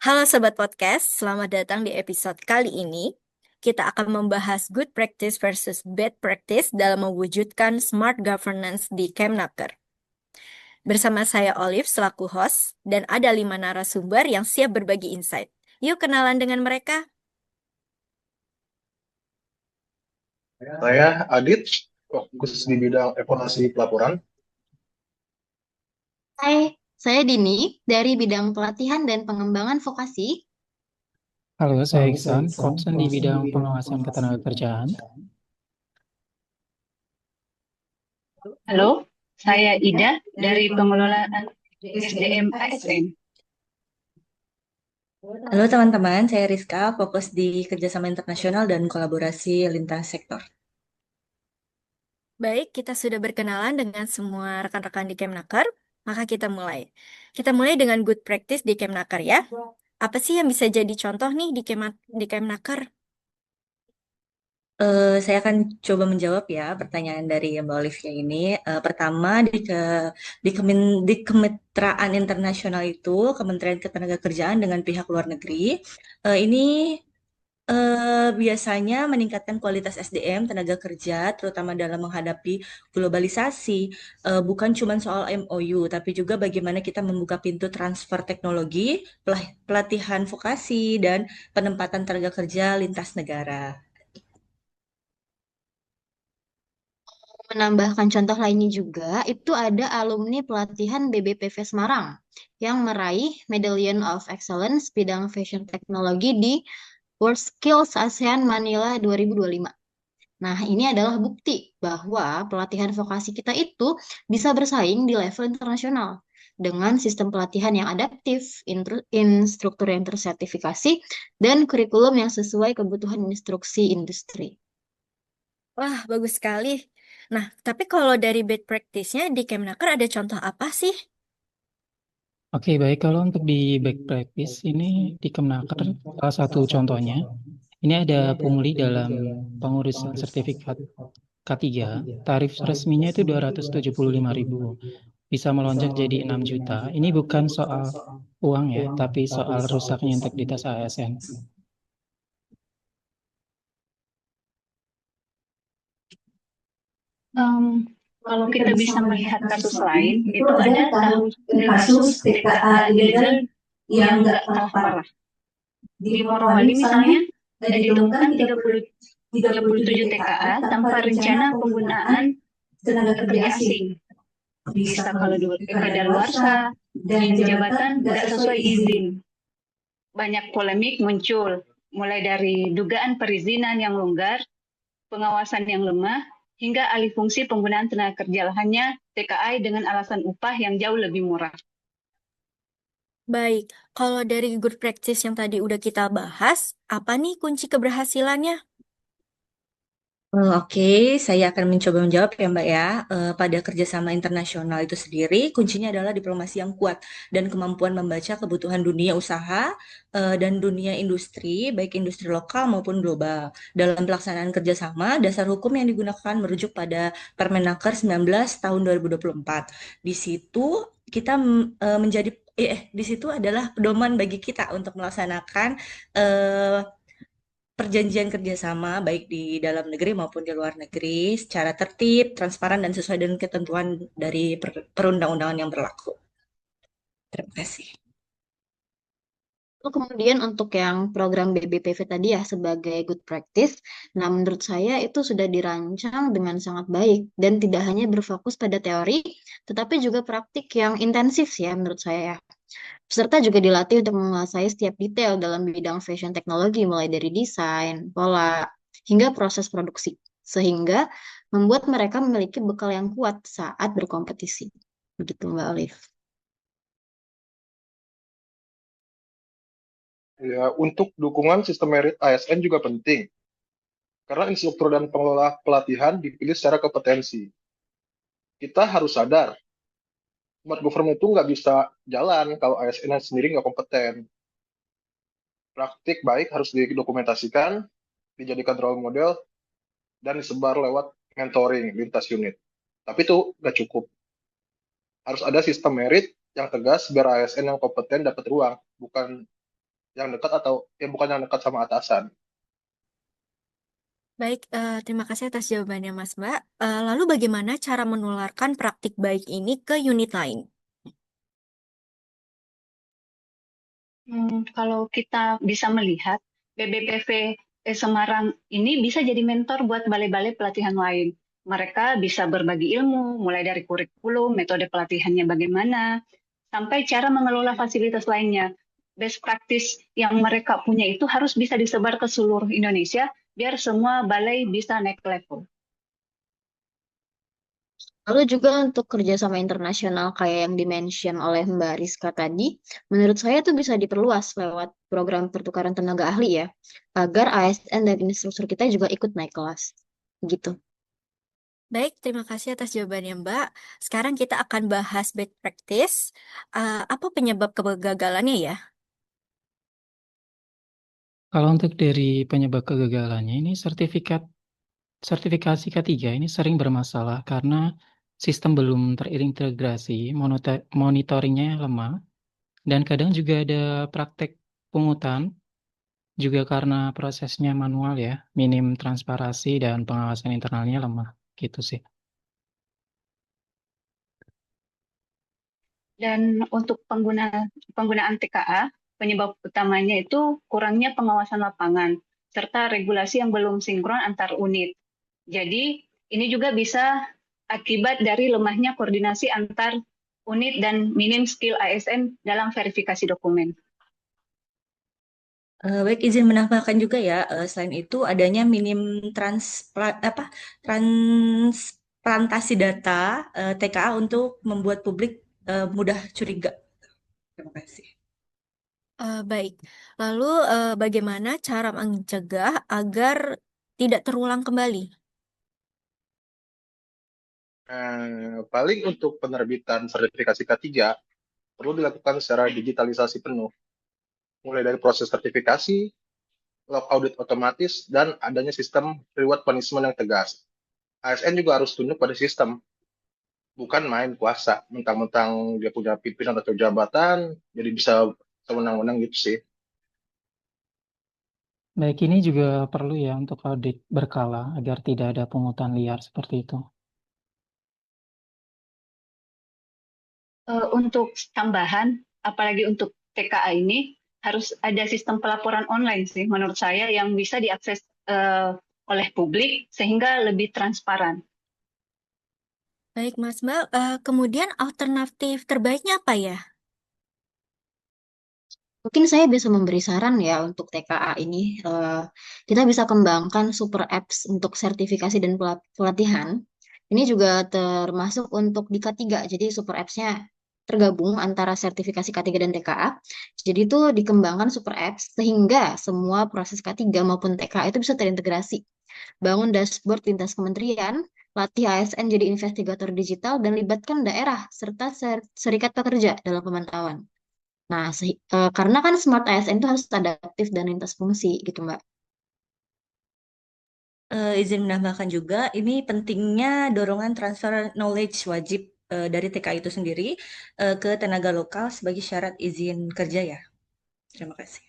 Halo Sobat Podcast, selamat datang di episode kali ini. Kita akan membahas good practice versus bad practice dalam mewujudkan smart governance di Kemnaker. Bersama saya Olive selaku host, dan ada 5 narasumber yang siap berbagi insight. Yuk kenalan dengan mereka. Saya Adit, fokus di bidang evaluasi pelaporan. Hai, saya Dini dari bidang pelatihan dan pengembangan vokasi. Halo, saya Iksan, concern di bidang pengawasan ketenagakerjaan. Halo, saya Ida dari pengelolaan SDM ASN. Halo teman-teman, saya Rizka, fokus di kerjasama internasional dan kolaborasi lintas sektor. Baik, kita sudah berkenalan dengan semua rekan-rekan di Kemnaker, maka kita mulai. Kita mulai dengan good practice di Kemnaker ya. Apa sih yang bisa jadi contoh nih di Kemnaker? Saya akan coba menjawab ya pertanyaan dari Mbak Olivia ini. Pertama, di kemitraan internasional itu, Kementerian Ketenagakerjaan dengan pihak luar negeri, ini biasanya meningkatkan kualitas SDM tenaga kerja, terutama dalam menghadapi globalisasi. Bukan cuma soal MOU, tapi juga bagaimana kita membuka pintu transfer teknologi, pelatihan vokasi, dan penempatan tenaga kerja lintas negara. Menambahkan contoh lainnya juga, itu ada alumni pelatihan BBPV Semarang yang meraih Medallion of Excellence bidang fashion teknologi di World Skills ASEAN Manila 2025. Nah, ini adalah bukti bahwa pelatihan vokasi kita itu bisa bersaing di level internasional dengan sistem pelatihan yang adaptif, instruktur yang tersertifikasi, dan kurikulum yang sesuai kebutuhan instruksi industri. Wah, bagus sekali. Nah, tapi kalau dari bad practice-nya di Kemnaker ada contoh apa sih? Oke, baik. Kalau untuk di back practice, ini di Kemnaker, salah satu contohnya, ini ada pungli dalam pengurusan sertifikat K3, tarif resminya itu 275.000, bisa melonjak jadi 6 juta. Ini bukan soal uang ya, tapi soal rusaknya integritas ASN. Kalau kita bisa melihat kasus lain, itu ada kasus TKA ilegal yang nggak kalah parah. Di Morowali misalnya, ada ditemukan 37 TKA tanpa rencana penggunaan tenaga kerja asing. Bisa kalau kadaluarsa dan jabatan nggak sesuai izin. Banyak polemik muncul, mulai dari dugaan perizinan yang longgar, pengawasan yang lemah, hingga alih fungsi penggunaan tenaga kerja lahannya TKI dengan alasan upah yang jauh lebih murah. Baik, kalau dari good practice yang tadi udah kita bahas, apa nih kunci keberhasilannya? Oke, saya akan mencoba menjawab ya Mbak ya. Pada kerjasama internasional itu sendiri, kuncinya adalah diplomasi yang kuat dan kemampuan membaca kebutuhan dunia usaha dan dunia industri, baik industri lokal maupun global. Dalam pelaksanaan kerjasama, dasar hukum yang digunakan merujuk pada Permenaker 19 tahun 2024. Di situ kita di situ adalah pedoman bagi kita untuk melaksanakan eh, perjanjian kerjasama baik di dalam negeri maupun di luar negeri secara tertib, transparan, dan sesuai dengan ketentuan dari perundang-undangan yang berlaku. Terima kasih. Lalu kemudian untuk yang program BBPV tadi ya sebagai good practice, nah menurut saya itu sudah dirancang dengan sangat baik dan tidak hanya berfokus pada teori, tetapi juga praktik yang intensif ya menurut saya ya. Peserta juga dilatih untuk menguasai setiap detail dalam bidang fashion teknologi mulai dari desain, pola, hingga proses produksi, sehingga membuat mereka memiliki bekal yang kuat saat berkompetisi. Begitu Mbak Olive. Ya, untuk dukungan sistem merit ASN juga penting, karena instruktur dan pengelola pelatihan dipilih secara kompetensi. Kita harus sadar, smart government itu nggak bisa jalan kalau ASN sendiri nggak kompeten. Praktik baik harus didokumentasikan, dijadikan role model, dan disebar lewat mentoring lintas unit. Tapi itu nggak cukup. Harus ada sistem merit yang tegas biar ASN yang kompeten dapat ruang, bukan yang dekat atau yang bukan yang dekat sama atasan. Baik, terima kasih atas jawabannya Mas Mbak. Lalu bagaimana cara menularkan praktik baik ini ke unit lain? Kalau kita bisa melihat, BBPV Semarang ini bisa jadi mentor buat balai-balai pelatihan lain. Mereka bisa berbagi ilmu, mulai dari kurikulum, metode pelatihannya bagaimana, sampai cara mengelola fasilitas lainnya. Best practice yang mereka punya itu harus bisa disebar ke seluruh Indonesia, biar semua balai bisa naik level. Lalu juga untuk kerjasama internasional kayak yang dimention oleh Mbak Rizka tadi, menurut saya itu bisa diperluas lewat program pertukaran tenaga ahli ya, agar ASN dan instruktur kita juga ikut naik kelas. Gitu. Baik, terima kasih atas jawabannya Mbak. Sekarang kita akan bahas bad practice. Apa penyebab kegagalannya ya? Kalau untuk dari penyebab kegagalannya ini sertifikasi ketiga ini sering bermasalah karena sistem belum terintegrasi, monitoringnya lemah, dan kadang juga ada praktek pungutan juga karena prosesnya manual ya, minim transparansi dan pengawasan internalnya lemah, gitu sih. Dan untuk penggunaan TKA, penyebab utamanya itu kurangnya pengawasan lapangan, serta regulasi yang belum sinkron antar unit. Jadi, ini juga bisa akibat dari lemahnya koordinasi antar unit dan minim skill ASN dalam verifikasi dokumen. Baik, izin menambahkan juga ya, selain itu adanya minim transplantasi data TKA untuk membuat publik mudah curiga. Terima kasih. Baik, lalu bagaimana cara mencegah agar tidak terulang kembali? Paling untuk penerbitan sertifikasi K3 perlu dilakukan secara digitalisasi penuh, mulai dari proses sertifikasi, log audit otomatis, dan adanya sistem reward punishment yang tegas. ASN juga harus tunduk pada sistem, bukan main kuasa, mentang-mentang dia punya pimpinan atau jabatan, jadi bisa sewenang-wenang gitu sih. Baik, ini juga perlu ya untuk audit berkala agar tidak ada pungutan liar seperti itu. Untuk tambahan, apalagi untuk TKA ini, harus ada sistem pelaporan online sih, menurut saya, yang bisa diakses oleh publik sehingga lebih transparan. Baik, Mas Mbak. Kemudian alternatif terbaiknya apa ya? Mungkin saya bisa memberi saran ya untuk TKA ini. Kita bisa kembangkan super apps untuk sertifikasi dan pelatihan. Ini juga termasuk untuk di K3. Jadi super apps-nya tergabung antara sertifikasi K3 dan TKA. Jadi itu dikembangkan super apps sehingga semua proses K3 maupun TKA itu bisa terintegrasi. Bangun dashboard lintas kementerian, latih ASN jadi investigator digital, dan libatkan daerah serta serikat pekerja dalam pemantauan. Nah, karena kan Smart ASN itu harus adaptif dan lintas fungsi gitu, Mbak. Izin menambahkan juga, ini pentingnya dorongan transfer knowledge wajib dari TKA itu sendiri ke tenaga lokal sebagai syarat izin kerja ya. Terima kasih.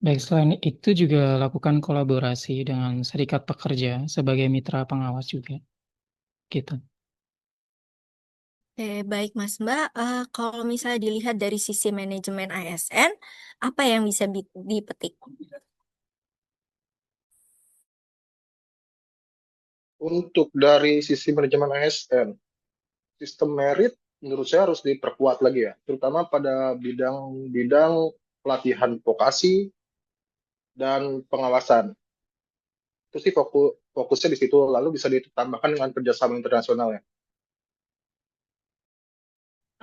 Baik, selain itu juga lakukan kolaborasi dengan serikat pekerja sebagai mitra pengawas juga, gitu. Baik, Mas Mbak. Kalau misalnya dilihat dari sisi manajemen ASN, apa yang bisa dipetik? Untuk dari sisi manajemen ASN, sistem merit menurut saya harus diperkuat lagi ya, terutama pada bidang-bidang pelatihan vokasi dan pengawasan. Itu sih fokusnya di situ, lalu bisa ditambahkan dengan kerjasama internasional ya.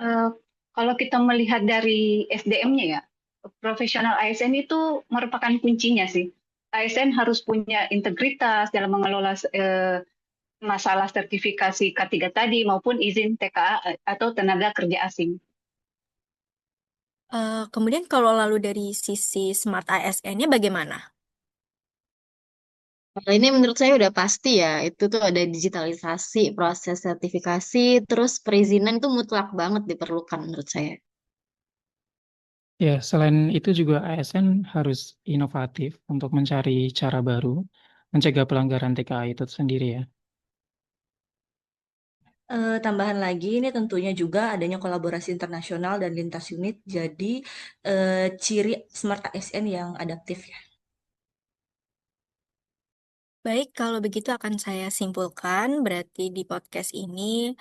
Eh, Kalau kita melihat dari SDM-nya ya, profesional ASN itu merupakan kuncinya sih. ASN harus punya integritas dalam mengelola masalah sertifikasi K3 tadi maupun izin TKA atau tenaga kerja asing. Kemudian kalau lalu dari sisi Smart ASN-nya bagaimana? Kalau ini menurut saya udah pasti ya, itu tuh ada digitalisasi, proses sertifikasi, terus perizinan itu mutlak banget diperlukan menurut saya. Ya, selain itu juga ASN harus inovatif untuk mencari cara baru mencegah pelanggaran TKA itu sendiri ya. Tambahan lagi, ini tentunya juga adanya kolaborasi internasional dan lintas unit, jadi ciri Smart ASN yang adaptif ya. Baik, kalau begitu akan saya simpulkan, berarti di podcast ini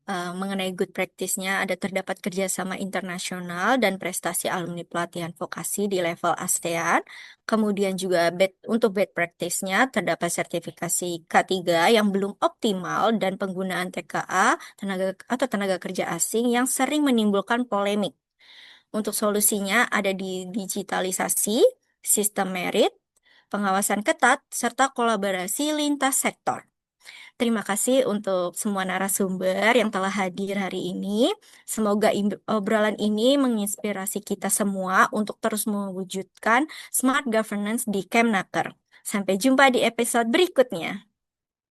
mengenai good practice-nya ada terdapat kerjasama internasional dan prestasi alumni pelatihan vokasi di level ASEAN. Kemudian juga untuk bad practice-nya terdapat sertifikasi K3 yang belum optimal dan penggunaan TKA tenaga kerja asing yang sering menimbulkan polemik. Untuk solusinya ada di digitalisasi, sistem merit, pengawasan ketat, serta kolaborasi lintas sektor. Terima kasih untuk semua narasumber yang telah hadir hari ini. Semoga obrolan ini menginspirasi kita semua untuk terus mewujudkan smart governance di Kemnaker. Sampai jumpa di episode berikutnya.